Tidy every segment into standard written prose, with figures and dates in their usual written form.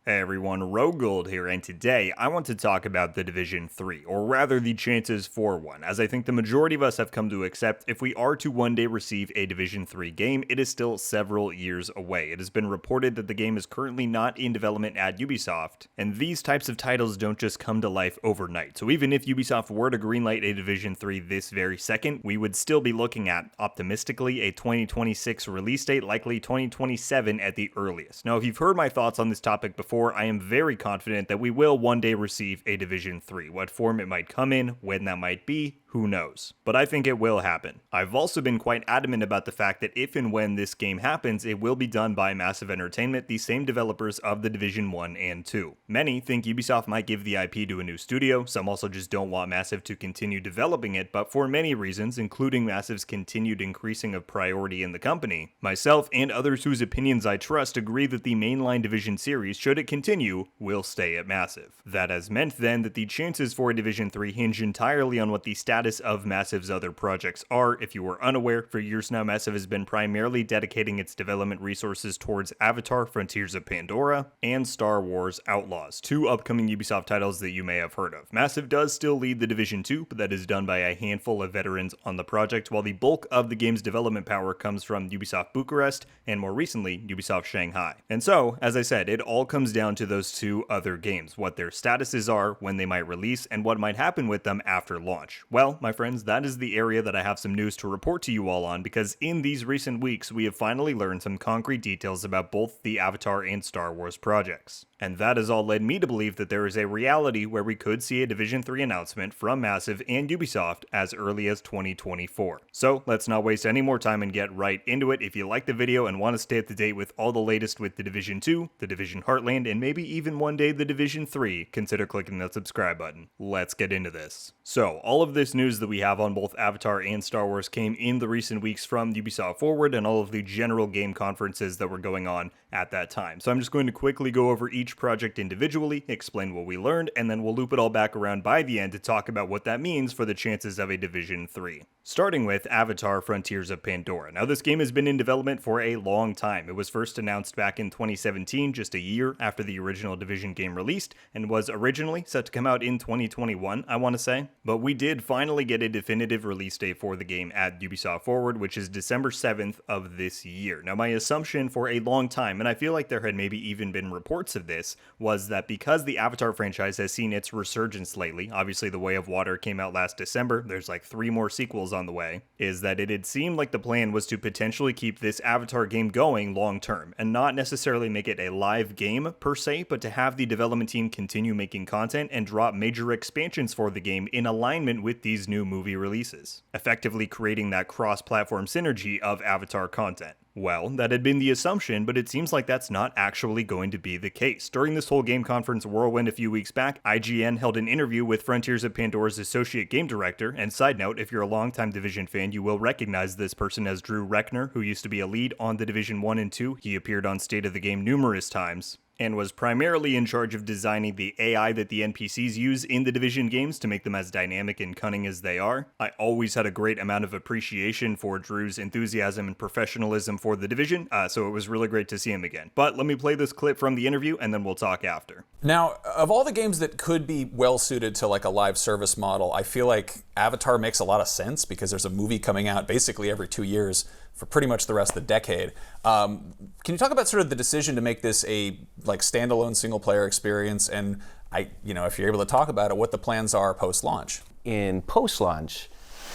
Hey everyone, RogueGold here, and today I want to talk about The Division 3, or rather the chances for one, as I think the majority of us have come to accept if we are to one day receive a Division 3 game, it is still several years away. It has been reported that the game is currently not in development at Ubisoft, and these types of titles don't just come to life overnight, so even if Ubisoft were to greenlight a Division 3 this very second, we would still be looking at, optimistically, a 2026 release date, likely 2027 at the earliest. Now, if you've heard my thoughts on this topic before, I am very confident that we will one day receive a Division 3. What form it might come in, when that might be, who knows? But I think it will happen. I've also been quite adamant about the fact that if and when this game happens, it will be done by Massive Entertainment, the same developers of The Division 1 and 2. Many think Ubisoft might give the IP to a new studio, some also just don't want Massive to continue developing it, but for many reasons, including Massive's continued increasing of priority in the company, myself and others whose opinions I trust agree that the mainline Division series, should it continue, will stay at Massive. That has meant then that the chances for a Division 3 hinge entirely on what the status of Massive's other projects are. If you were unaware, for years now Massive has been primarily dedicating its development resources towards Avatar: Frontiers of Pandora and Star Wars Outlaws, two upcoming Ubisoft titles that you may have heard of. Massive does still lead the Division 2, but that is done by a handful of veterans on the project, while the bulk of the game's development power comes from Ubisoft Bucharest and more recently Ubisoft Shanghai. And so, as I said, it all comes down to those two other games, what their statuses are, when they might release, and what might happen with them after launch. Well, my friends, that is the area that I have some news to report to you all on, because in these recent weeks we have finally learned some concrete details about both the Avatar and Star Wars projects. And that has all led me to believe that there is a reality where we could see a Division 3 announcement from Massive and Ubisoft as early as 2024. So let's not waste any more time and get right into it. If you like the video and want to stay up to date with all the latest with The Division 2, The Division Heartland, and maybe even one day The Division 3, consider clicking that subscribe button. Let's get into this. So, all of this news that we have on both Avatar and Star Wars came in the recent weeks from Ubisoft Forward and all of the general game conferences that were going on at that time. So I'm just going to quickly go over each project individually, explain what we learned, and then we'll loop it all back around by the end to talk about what that means for the chances of a Division 3. Starting with Avatar: Frontiers of Pandora. Now, this game has been in development for a long time. It was first announced back in 2017, just a year after the original Division game released, and was originally set to come out in 2021, I want to say. But we did finally get a definitive release date for the game at Ubisoft Forward, which is December 7th of this year. Now, my assumption for a long time, and I feel like there had maybe even been reports of this, was that because the Avatar franchise has seen its resurgence lately, obviously The Way of Water came out last December, there's like 3 more sequels on the way, is that it had seemed like the plan was to potentially keep this Avatar game going long term, and not necessarily make it a live game per se, but to have the development team continue making content and drop major expansions for the game in alignment with these new movie releases, effectively creating that cross-platform synergy of Avatar content. Well, that had been the assumption, but it seems like that's not actually going to be the case. During this whole game conference whirlwind a few weeks back, IGN held an interview with Frontiers of Pandora's associate game director, and side note, if you're a longtime Division fan, you will recognize this person as Drew Reckner, who used to be a lead on The Division 1 and 2. He appeared on State of the Game numerous times, and was primarily in charge of designing the AI that the NPCs use in the Division games to make them as dynamic and cunning as they are. I always had a great amount of appreciation for Drew's enthusiasm and professionalism for the Division, so it was really great to see him again. But let me play this clip from the interview and then we'll talk after. Now, of all the games that could be well suited to like a live service model, I feel like Avatar makes a lot of sense because there's a movie coming out basically every 2 years for pretty much the rest of the decade. Can you talk about sort of the decision to make this a like standalone single player experience, and if you're able to talk about it, what the plans are post-launch? In post-launch,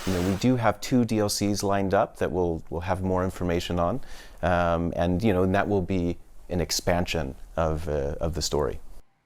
we do have 2 DLCs lined up that we'll have more information on, and that will be an expansion of the story.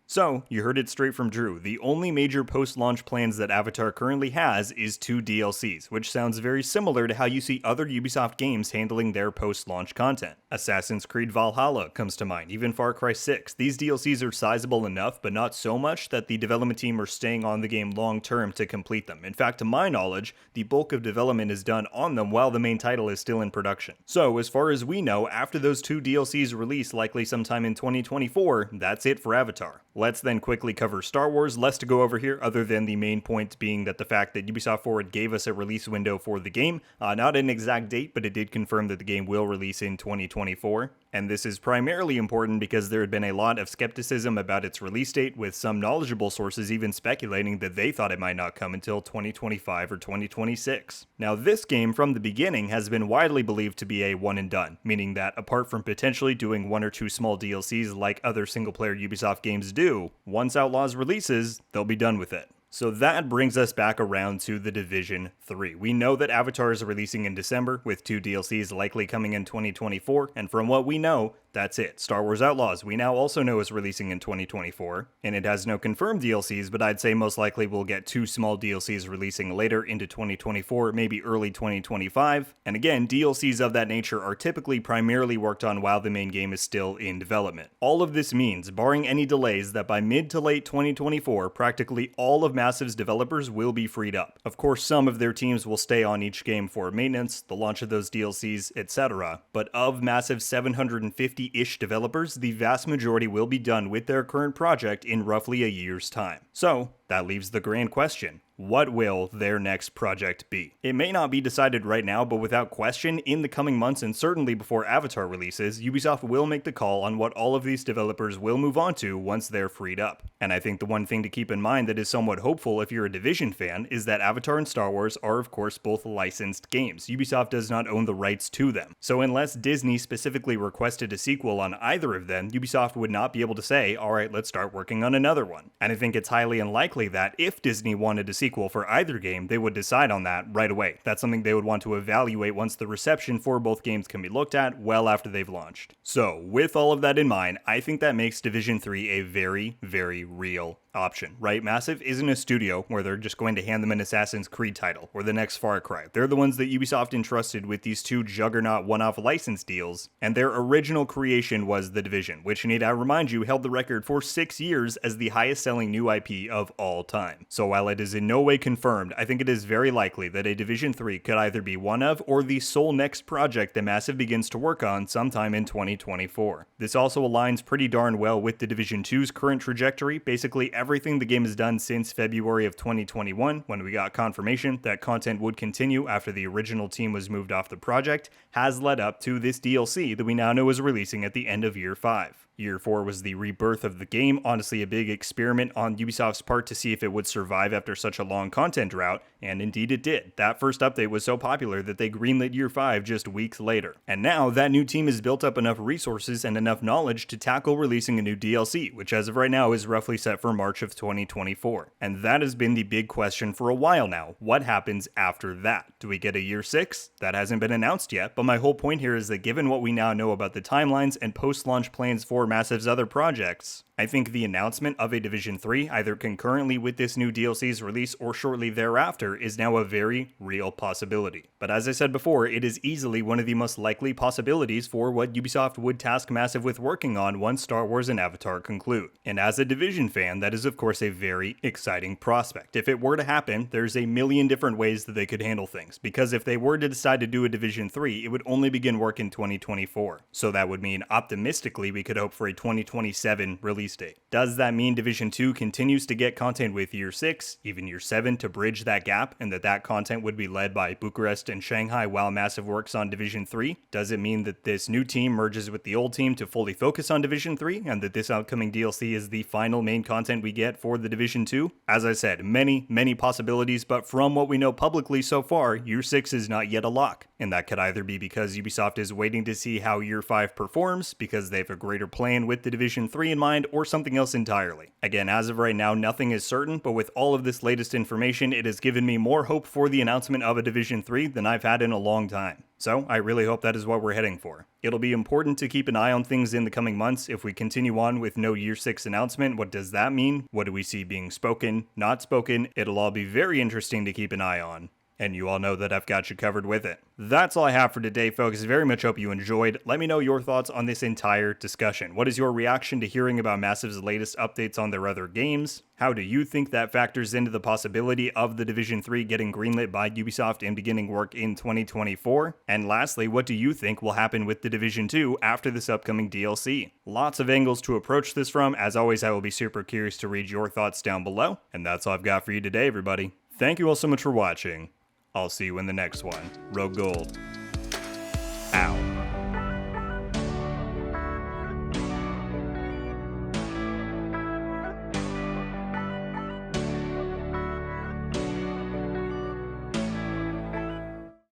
So, you heard it straight from Drew. The only major post-launch plans that Avatar currently has is 2 DLCs, which sounds very similar to how you see other Ubisoft games handling their post-launch content. Assassin's Creed Valhalla comes to mind, even Far Cry 6. These DLCs are sizable enough, but not so much that the development team are staying on the game long-term to complete them. In fact, to my knowledge, the bulk of development is done on them while the main title is still in production. So, as far as we know, after those 2 DLCs release, likely sometime in 2024, that's it for Avatar. Let's then quickly cover Star Wars. Less to go over here other than the main point being that the fact that Ubisoft Forward gave us a release window for the game, not an exact date, but it did confirm that the game will release in 2024. And this is primarily important because there had been a lot of skepticism about its release date, with some knowledgeable sources even speculating that they thought it might not come until 2025 or 2026. Now, this game from the beginning has been widely believed to be a one and done, meaning that apart from potentially doing one or two small DLCs like other single-player Ubisoft games do, once Outlaws releases, they'll be done with it. So that brings us back around to The Division 3. We know that Avatar is releasing in December, with 2 DLCs likely coming in 2024, and from what we know, that's it. Star Wars Outlaws, we now also know is releasing in 2024, and it has no confirmed DLCs, but I'd say most likely we'll get 2 small DLCs releasing later into 2024, maybe early 2025. And again, DLCs of that nature are typically primarily worked on while the main game is still in development. All of this means, barring any delays, that by mid to late 2024, practically all of Massive's developers will be freed up. Of course, some of their teams will stay on each game for maintenance, the launch of those DLCs, etc. But of Massive's 750-ish developers, the vast majority will be done with their current project in roughly a year's time. So, that leaves the grand question. What will their next project be? It may not be decided right now, but without question, in the coming months and certainly before Avatar releases, Ubisoft will make the call on what all of these developers will move on to once they're freed up. And I think the one thing to keep in mind that is somewhat hopeful if you're a Division fan is that Avatar and Star Wars are of course both licensed games. Ubisoft does not own the rights to them. So unless Disney specifically requested a sequel on either of them, Ubisoft would not be able to say, alright, let's start working on another one. And I think it's highly unlikely that if Disney wanted a sequel for either game, they would decide on that right away. That's something they would want to evaluate once the reception for both games can be looked at well after they've launched. So, with all of that in mind, I think that makes Division 3 a very, very real option, right? Massive isn't a studio where they're just going to hand them an Assassin's Creed title or the next Far Cry. They're the ones that Ubisoft entrusted with these 2 juggernaut one-off license deals, and their original creation was The Division, which, need I remind you, held the record for 6 years as the highest-selling new IP of all time. So while it is in no way confirmed, I think it is very likely that a Division 3 could either be one of or the sole next project that Massive begins to work on sometime in 2024. This also aligns pretty darn well with The Division 2's current trajectory. Basically, everything the game has done since February of 2021, when we got confirmation that content would continue after the original team was moved off the project, has led up to this DLC that we now know is releasing at the end of Year 5. Year 4 was the rebirth of the game, honestly a big experiment on Ubisoft's part to see if it would survive after such a long content drought, and indeed it did. That first update was so popular that they greenlit Year 5 just weeks later. And now, that new team has built up enough resources and enough knowledge to tackle releasing a new DLC, which as of right now is roughly set for March of 2024. And that has been the big question for a while now. What happens after that? Do we get a Year 6? That hasn't been announced yet, but my whole point here is that given what we now know about the timelines and post-launch plans for Massive's other projects, I think the announcement of a Division 3, either concurrently with this new DLC's release or shortly thereafter, is now a very real possibility. But as I said before, it is easily one of the most likely possibilities for what Ubisoft would task Massive with working on once Star Wars and Avatar conclude. And as a Division fan, that is of course a very exciting prospect. If it were to happen, there's a million different ways that they could handle things, because if they were to decide to do a Division 3, it would only begin work in 2024. So that would mean, optimistically, we could hope for a 2027 release date. Does that mean Division 2 continues to get content with Year 6, even Year 7 to bridge that gap, and that content would be led by Bucharest and Shanghai while Massive works on Division 3? Does it mean that this new team merges with the old team to fully focus on Division 3, and that this upcoming DLC is the final main content we get for the Division 2? As I said, many, many possibilities, but from what we know publicly so far, Year 6 is not yet a lock. And that could either be because Ubisoft is waiting to see how Year 5 performs, because they have a greater plan with the Division 3 in mind, or something else entirely. Again, as of right now, nothing is certain, but with all of this latest information, it has given me more hope for the announcement of a Division 3 than I've had in a long time. So, I really hope that is what we're heading for. It'll be important to keep an eye on things in the coming months. If we continue on with no Year 6 announcement, what does that mean? What do we see being spoken, not spoken? It'll all be very interesting to keep an eye on. And you all know that I've got you covered with it. That's all I have for today, folks. Very much hope you enjoyed. Let me know your thoughts on this entire discussion. What is your reaction to hearing about Massive's latest updates on their other games? How do you think that factors into the possibility of the Division 3 getting greenlit by Ubisoft and beginning work in 2024? And lastly, what do you think will happen with the Division 2 after this upcoming DLC? Lots of angles to approach this from. As always, I will be super curious to read your thoughts down below. And that's all I've got for you today, everybody. Thank you all so much for watching. I'll see you in the next one. RogueGold. Out.